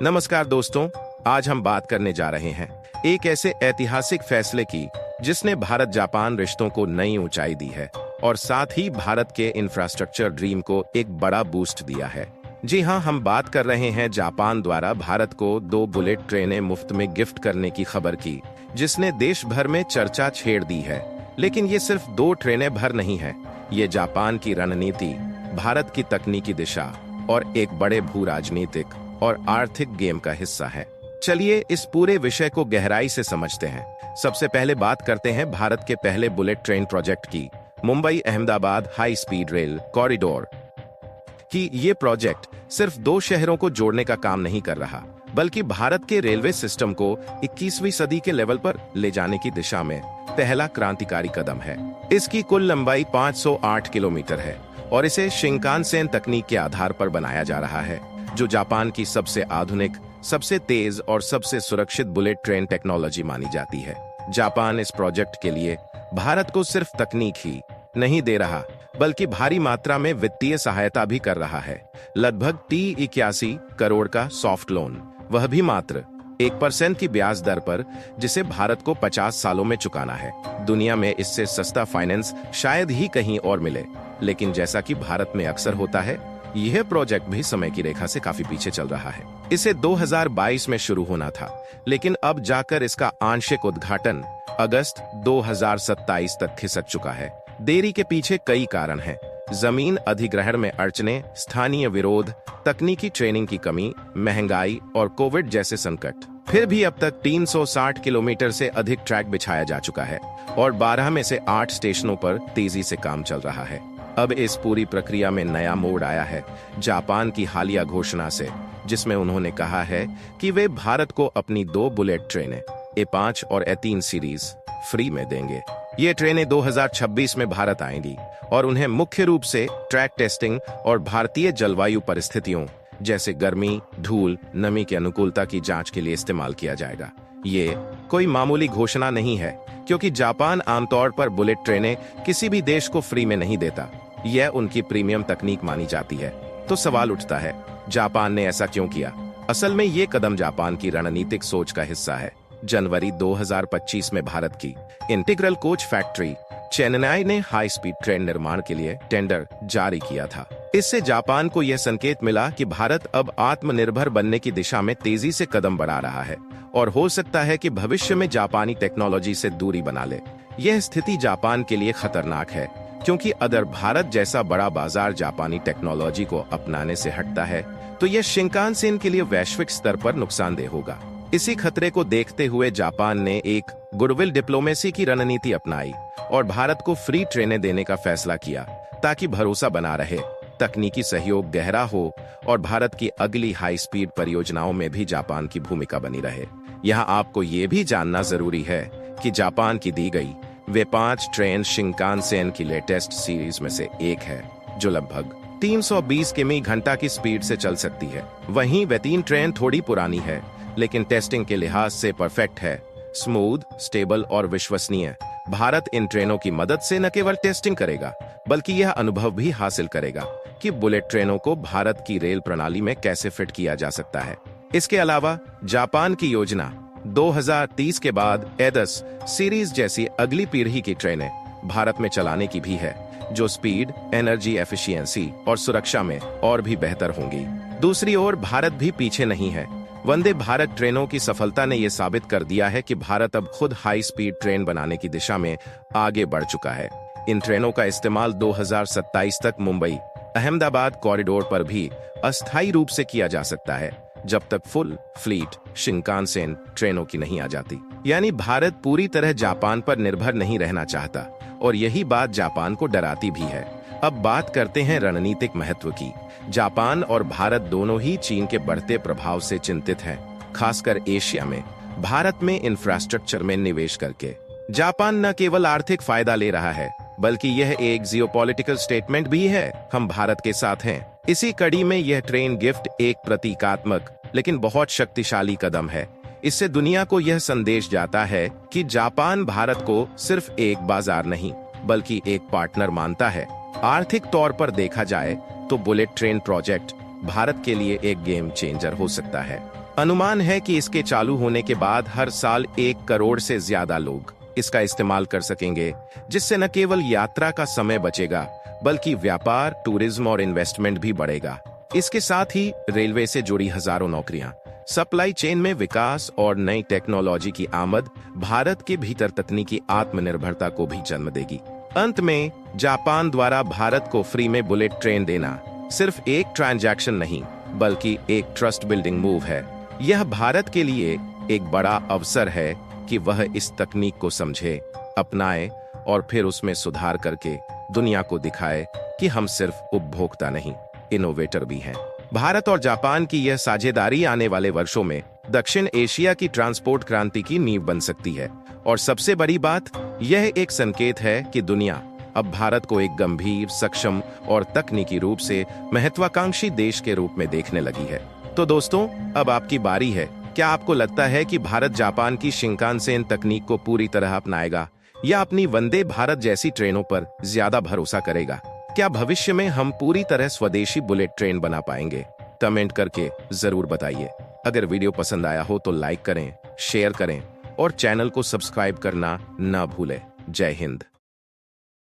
नमस्कार दोस्तों, आज हम बात करने जा रहे हैं एक ऐसे ऐतिहासिक फैसले की जिसने भारत जापान रिश्तों को नई ऊंचाई दी है और साथ ही भारत के इंफ्रास्ट्रक्चर ड्रीम को एक बड़ा बूस्ट दिया है। जी हाँ, हम बात कर रहे हैं जापान द्वारा भारत को 2 बुलेट ट्रेनें मुफ्त में गिफ्ट करने की खबर की, जिसने देश भर में चर्चा छेड़ दी है। लेकिन ये सिर्फ 2 ट्रेनें भर नहीं है, ये जापान की रणनीति, भारत की तकनीकी दिशा और एक बड़े भू राजनीतिक और आर्थिक गेम का हिस्सा है। चलिए इस पूरे विषय को गहराई से समझते हैं। सबसे पहले बात करते हैं भारत के पहले बुलेट ट्रेन प्रोजेक्ट की, Mumbai Ahmedabad high speed rail corridor की। ये प्रोजेक्ट सिर्फ 2 शहरों को जोड़ने का काम नहीं कर रहा, बल्कि भारत के रेलवे सिस्टम को 21वीं सदी के लेवल पर ले जाने की दिशा में पहला क्रांतिकारी कदम है। इसकी कुल लंबाई 508 किलोमीटर है और इसे शिंकानसेन तकनीक के आधार पर बनाया जा रहा है, जो जापान की सबसे आधुनिक, सबसे तेज और सबसे सुरक्षित बुलेट ट्रेन टेक्नोलॉजी मानी जाती है। जापान इस प्रोजेक्ट के लिए भारत को सिर्फ तकनीक ही नहीं दे रहा, बल्कि भारी मात्रा में वित्तीय सहायता भी कर रहा है। लगभग 81 करोड़ का सॉफ्ट लोन, वह भी मात्र 1% की ब्याज दर पर, जिसे भारत को 50 सालों में चुकाना है। दुनिया में इससे सस्ता फाइनेंस शायद ही कहीं और मिले। लेकिन जैसा कि भारत में अक्सर होता है, यह प्रोजेक्ट भी समय की रेखा से काफी पीछे चल रहा है। इसे 2022 में शुरू होना था, लेकिन अब जाकर इसका आंशिक उद्घाटन अगस्त 2027 तक खिसक चुका है। देरी के पीछे कई कारण हैं। जमीन अधिग्रहण में अड़चने, स्थानीय विरोध, तकनीकी ट्रेनिंग की कमी, महंगाई और कोविड जैसे संकट। फिर भी अब तक 360 किलोमीटर से अधिक ट्रैक बिछाया जा चुका है और 12 में से 8 स्टेशनों पर तेजी से काम चल रहा है। अब इस पूरी प्रक्रिया में नया मोड़ आया है जापान की हालिया घोषणा से, जिसमें उन्होंने कहा है कि वे भारत को अपनी 2 बुलेट ट्रेनें A5 और A3 सीरीज फ्री में देंगे। ये ट्रेनें 2026 में भारत आएंगी और उन्हें मुख्य रूप से ट्रैक टेस्टिंग और भारतीय जलवायु परिस्थितियों जैसे गर्मी, धूल, नमी की अनुकूलता की जांच के लिए इस्तेमाल किया जाएगा। ये कोई मामूली घोषणा नहीं है, क्योंकि जापान आमतौर पर बुलेट ट्रेनें किसी भी देश को फ्री में नहीं देता। यह उनकी प्रीमियम तकनीक मानी जाती है। तो सवाल उठता है, जापान ने ऐसा क्यों किया? असल में ये कदम जापान की रणनीतिक सोच का हिस्सा है। जनवरी 2025 में भारत की इंटीग्रल कोच फैक्ट्री चेन्नई ने हाई स्पीड ट्रेन निर्माण के लिए टेंडर जारी किया था। इससे जापान को यह संकेत मिला कि भारत अब आत्मनिर्भर बनने की दिशा में तेजी से कदम बढ़ा रहा है और हो सकता है कि भविष्य में जापानी टेक्नोलॉजी से दूरी बना ले। यह स्थिति जापान के लिए खतरनाक है, क्योंकि अगर भारत जैसा बड़ा बाजार जापानी टेक्नोलॉजी को अपनाने से हटता है, तो यह शिंकानसेन के लिए वैश्विक स्तर पर नुकसानदेह होगा। इसी खतरे को देखते हुए जापान ने एक गुडविल डिप्लोमेसी की रणनीति अपनाई और भारत को फ्री ट्रेनें देने का फैसला किया, ताकि भरोसा बना रहे, तकनीकी सहयोग गहरा हो और भारत की अगली हाई स्पीड परियोजनाओं में भी जापान की भूमिका बनी रहे। यहाँ आपको ये भी जानना जरूरी है कि जापान की दी गई वे 5 ट्रेन शिंकानसेन की लेटेस्ट सीरीज में से एक है, जो लगभग 320 किमी घंटा की स्पीड से चल सकती है। वहीं वे 3 ट्रेन थोड़ी पुरानी है, लेकिन टेस्टिंग के लिहाज से परफेक्ट है, स्मूथ, स्टेबल और विश्वसनीय। भारत इन ट्रेनों की मदद से न केवल टेस्टिंग करेगा, बल्कि यह अनुभव भी हासिल करेगा कि बुलेट ट्रेनों को भारत की रेल प्रणाली में कैसे फिट किया जा सकता है। इसके अलावा जापान की योजना 2030 के बाद A10 सीरीज जैसी अगली पीढ़ी की ट्रेनें भारत में चलाने की भी है, जो स्पीड, एनर्जी एफिशिएंसी और सुरक्षा में और भी बेहतर होंगी। दूसरी ओर भारत भी पीछे नहीं है। वंदे भारत ट्रेनों की सफलता ने यह साबित कर दिया है कि भारत अब खुद हाई स्पीड ट्रेन बनाने की दिशा में आगे बढ़ चुका है। इन ट्रेनों का इस्तेमाल 2027 तक मुंबई अहमदाबाद कॉरिडोर पर भी अस्थायी रूप से किया जा सकता है, जब तक फुल फ्लीट शिंकानसेन ट्रेनों की नहीं आ जाती। यानी भारत पूरी तरह जापान पर निर्भर नहीं रहना चाहता, और यही बात जापान को डराती भी है। अब बात करते हैं रणनीतिक महत्व की। जापान और भारत दोनों ही चीन के बढ़ते प्रभाव से चिंतित हैं, खासकर एशिया में। भारत में इंफ्रास्ट्रक्चर में निवेश करके जापान न केवल आर्थिक फायदा ले रहा है, बल्कि यह एक जियोपॉलिटिकल स्टेटमेंट भी है, हम भारत के साथ हैं। इसी कड़ी में यह ट्रेन गिफ्ट एक प्रतीकात्मक लेकिन बहुत शक्तिशाली कदम है। इससे दुनिया को यह संदेश जाता है कि जापान भारत को सिर्फ एक बाजार नहीं, बल्कि एक पार्टनर मानता है। आर्थिक तौर पर देखा जाए तो बुलेट ट्रेन प्रोजेक्ट भारत के लिए एक गेम चेंजर हो सकता है। अनुमान है कि इसके चालू होने के बाद हर साल 1 करोड़ से ज्यादा लोग इसका इस्तेमाल कर सकेंगे, जिससे न केवल यात्रा का समय बचेगा बल्कि व्यापार, टूरिज्म और इन्वेस्टमेंट भी बढ़ेगा। इसके साथ ही रेलवे से जुड़ी हजारों नौकरियां, सप्लाई चेन में विकास और नई टेक्नोलॉजी की आमद भारत के भीतर तकनीकी आत्मनिर्भरता को भी जन्म देगी। अंत में, जापान द्वारा भारत को फ्री में बुलेट ट्रेन देना सिर्फ एक ट्रांजैक्शन नहीं बल्कि एक ट्रस्ट बिल्डिंग मूव है। यह भारत के लिए एक बड़ा अवसर है कि वह इस तकनीक को समझे, अपनाए और फिर उसमें सुधार करके दुनिया को दिखाए कि हम सिर्फ उपभोक्ता नहीं, इनोवेटर भी हैं। भारत और जापान की यह साझेदारी आने वाले वर्षों में दक्षिण एशिया की ट्रांसपोर्ट क्रांति की नींव बन सकती है। और सबसे बड़ी बात, यह एक संकेत है कि दुनिया अब भारत को एक गंभीर, सक्षम और तकनीकी रूप से महत्वाकांक्षी देश के रूप में देखने लगी है। तो दोस्तों, अब आपकी बारी है। क्या आपको लगता है कि भारत जापान की शिंकानसेन तकनीक को पूरी तरह अपनाएगा या अपनी वंदे भारत जैसी ट्रेनों पर ज्यादा भरोसा करेगा? क्या भविष्य में हम पूरी तरह स्वदेशी बुलेट ट्रेन बना पाएंगे? कमेंट करके जरूर बताइए। अगर वीडियो पसंद आया हो तो लाइक करें, शेयर करें और चैनल को सब्सक्राइब करना ना भूलें। जय हिंद।